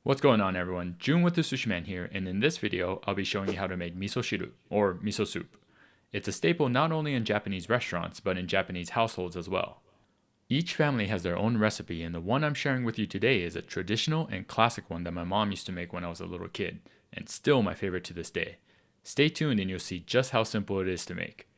What's going on, everyone? Jun with the Sushi Man here, and in this video, I'll be showing you how to make miso shiru, or miso soup. It's a staple not only in Japanese restaurants, but in Japanese households as well. Each family has their own recipe, and the one I'm sharing with you today is a traditional and classic one that my mom used to make when I was a little kid, and still my favorite to this day. Stay tuned and you'll see just how simple it is to make.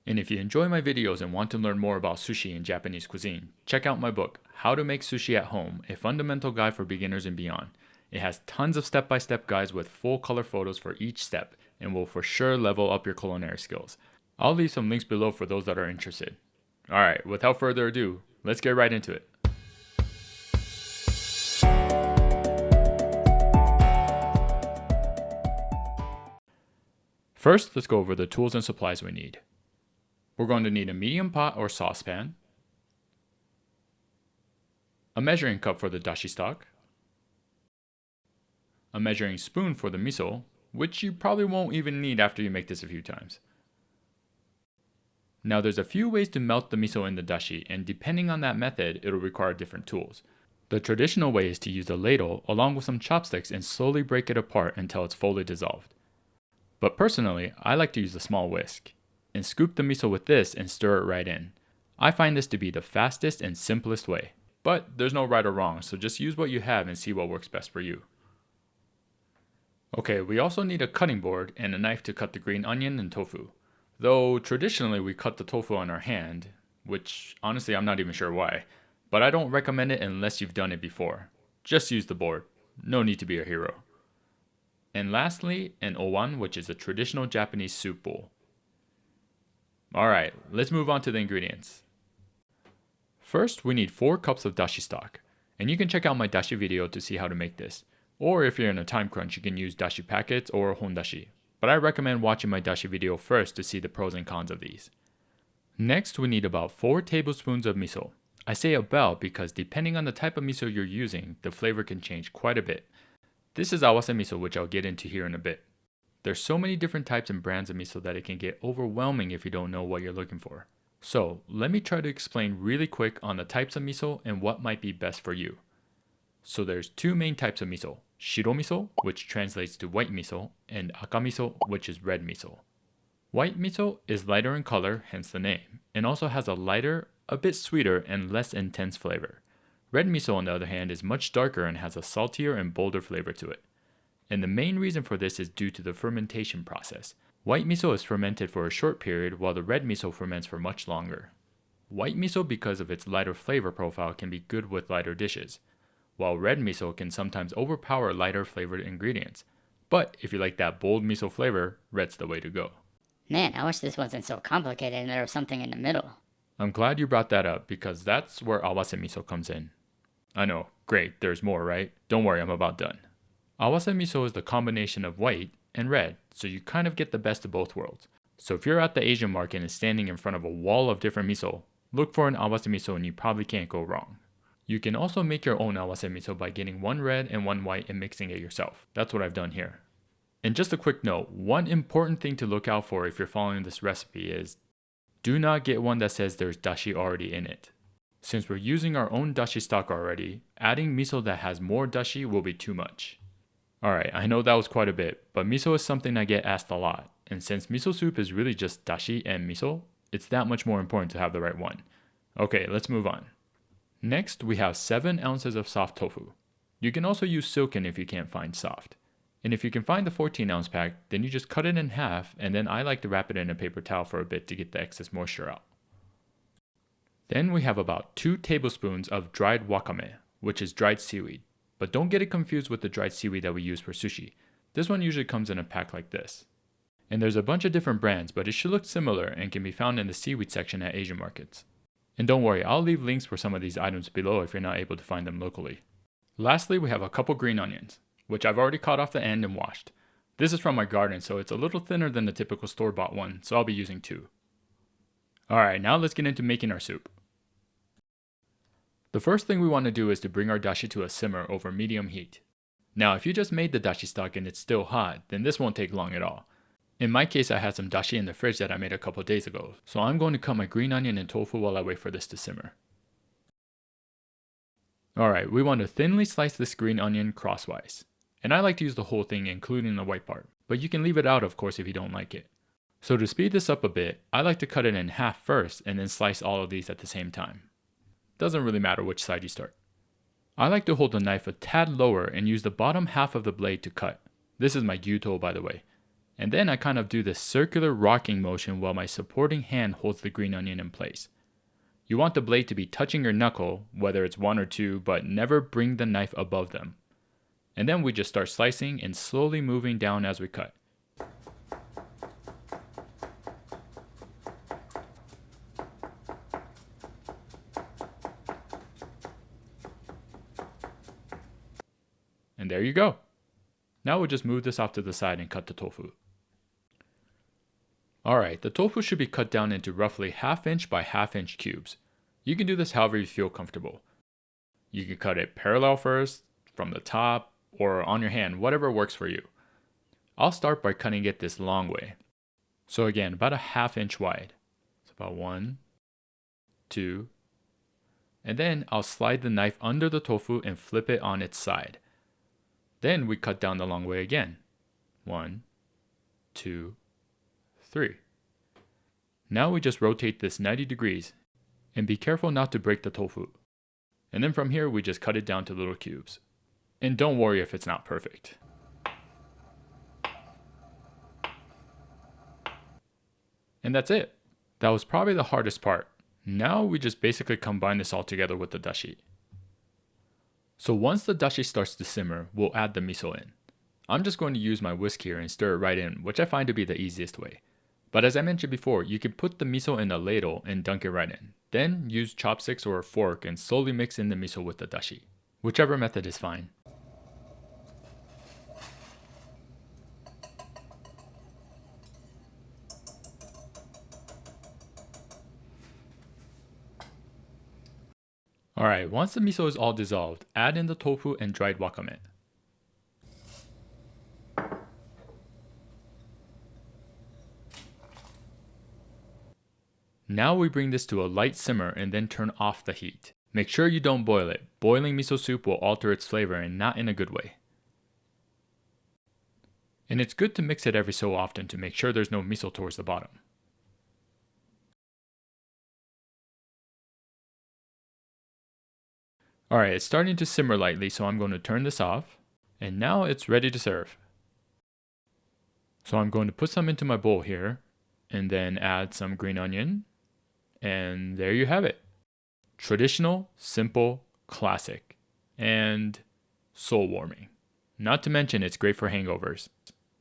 And if you enjoy my videos and want to learn more about sushi and Japanese cuisine, check out my book, How to Make Sushi at Home, a fundamental guide for beginners and beyond. It has tons of step-by-step guides with full color photos for each step, and will for sure level up your culinary skills. I'll leave some links below for those that are interested. Alright, without further ado, let's get right into it. First, let's go over the tools and supplies we need. We're going to need a medium pot or saucepan, a measuring cup for the dashi stock, a measuring spoon for the miso, which you probably won't even need after you make this a few times. Now there's a few ways to melt the miso in the dashi, and depending on that method, it'll require different tools. The traditional way is to use a ladle along with some chopsticks and slowly break it apart until it's fully dissolved. But personally, I like to use a small whisk and scoop the miso with this and stir it right in. I find this to be the fastest and simplest way. But there's no right or wrong, so just use what you have and see what works best for you. Okay, we also need a cutting board and a knife to cut the green onion and tofu. Though traditionally we cut the tofu on our hand, which honestly I'm not even sure why, but I don't recommend it unless you've done it before. Just use the board, no need to be a hero. And lastly, an owan, which is a traditional Japanese soup bowl. Alright, let's move on to the ingredients. First, we need 4 cups of dashi stock, and you can check out my dashi video to see how to make this. Or if you're in a time crunch, you can use dashi packets or hondashi, but I recommend watching my dashi video first to see the pros and cons of these. Next, we need about 4 tablespoons of miso. I say about because depending on the type of miso you're using, the flavor can change quite a bit. This is awase miso, which I'll get into here in a bit. There's so many different types and brands of miso that it can get overwhelming if you don't know what you're looking for. So let me try to explain really quick on the types of miso and what might be best for you. So there's 2 main types of miso, shiro miso, which translates to white miso, and aka miso, which is red miso. White miso is lighter in color, hence the name, and also has a lighter, a bit sweeter, and less intense flavor. Red miso, on the other hand, is much darker and has a saltier and bolder flavor to it. And the main reason for this is due to the fermentation process. White miso is fermented for a short period while the red miso ferments for much longer. White miso, because of its lighter flavor profile, can be good with lighter dishes, while red miso can sometimes overpower lighter flavored ingredients. But if you like that bold miso flavor, red's the way to go. Man, I wish this wasn't so complicated and there was something in the middle. I'm glad you brought that up because that's where awase miso comes in. I know, great, there's more, right? Don't worry, I'm about done. Awase miso is the combination of white and red, so you kind of get the best of both worlds. So if you're at the Asian market and standing in front of a wall of different miso, look for an awase miso and you probably can't go wrong. You can also make your own awase miso by getting 1 red and 1 white and mixing it yourself. That's what I've done here. And just a quick note, one important thing to look out for if you're following this recipe is do not get one that says there's dashi already in it. Since we're using our own dashi stock already, adding miso that has more dashi will be too much. Alright, I know that was quite a bit, but miso is something I get asked a lot, and since miso soup is really just dashi and miso, it's that much more important to have the right one. Okay, let's move on. Next, we have 7 ounces of soft tofu. You can also use silken if you can't find soft. And if you can find the 14-ounce pack, then you just cut it in half, and then I like to wrap it in a paper towel for a bit to get the excess moisture out. Then we have about 2 tablespoons of dried wakame, which is dried seaweed. But don't get it confused with the dried seaweed that we use for sushi. This one usually comes in a pack like this. And there's a bunch of different brands, but it should look similar and can be found in the seaweed section at Asian markets. And don't worry, I'll leave links for some of these items below if you're not able to find them locally. Lastly, we have a couple green onions, which I've already cut off the end and washed. This is from my garden, so it's a little thinner than the typical store-bought one, so I'll be using 2. Alright, now let's get into making our soup. The first thing we want to do is to bring our dashi to a simmer over medium heat. Now, if you just made the dashi stock and it's still hot, then this won't take long at all. In my case, I had some dashi in the fridge that I made a couple days ago, so I'm going to cut my green onion and tofu while I wait for this to simmer. Alright, we want to thinly slice this green onion crosswise. And I like to use the whole thing, including the white part, but you can leave it out of course if you don't like it. So to speed this up a bit, I like to cut it in half first and then slice all of these at the same time. Doesn't really matter which side you start. I like to hold the knife a tad lower and use the bottom half of the blade to cut. This is my gyuto, by the way. And then I kind of do this circular rocking motion while my supporting hand holds the green onion in place. You want the blade to be touching your knuckle, whether it's one or two, but never bring the knife above them. And then we just start slicing and slowly moving down as we cut. And there you go. Now we'll just move this off to the side and cut the tofu. Alright, the tofu should be cut down into roughly 1/2 inch by 1/2 inch cubes. You can do this however you feel comfortable. You can cut it parallel first, from the top, or on your hand, whatever works for you. I'll start by cutting it this long way. So again, about 1/2 inch wide. It's about 1, 2, and then I'll slide the knife under the tofu and flip it on its side. Then we cut down the long way again. 1, 2, 3. Now we just rotate this 90 degrees and be careful not to break the tofu. And then from here we just cut it down to little cubes. And don't worry if it's not perfect. And that's it. That was probably the hardest part. Now we just basically combine this all together with the dashi. So once the dashi starts to simmer, we'll add the miso in. I'm just going to use my whisk here and stir it right in, which I find to be the easiest way. But as I mentioned before, you can put the miso in a ladle and dunk it right in. Then use chopsticks or a fork and slowly mix in the miso with the dashi. Whichever method is fine. Alright, once the miso is all dissolved, add in the tofu and dried wakame. Now we bring this to a light simmer and then turn off the heat. Make sure you don't boil it. Boiling miso soup will alter its flavor and not in a good way. And it's good to mix it every so often to make sure there's no miso towards the bottom. Alright, it's starting to simmer lightly, so I'm going to turn this off. And now it's ready to serve. So I'm going to put some into my bowl here, and then add some green onion. And there you have it. Traditional, simple, classic, and soul-warming. Not to mention it's great for hangovers.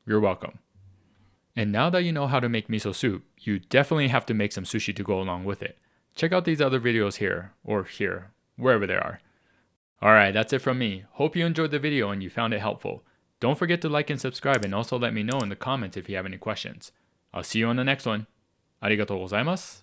You're welcome. And now that you know how to make miso soup, you definitely have to make some sushi to go along with it. Check out these other videos here, or here, wherever they are. Alright, that's it from me. Hope you enjoyed the video and you found it helpful. Don't forget to like and subscribe and also let me know in the comments if you have any questions. I'll see you on the next one. Arigatou gozaimasu.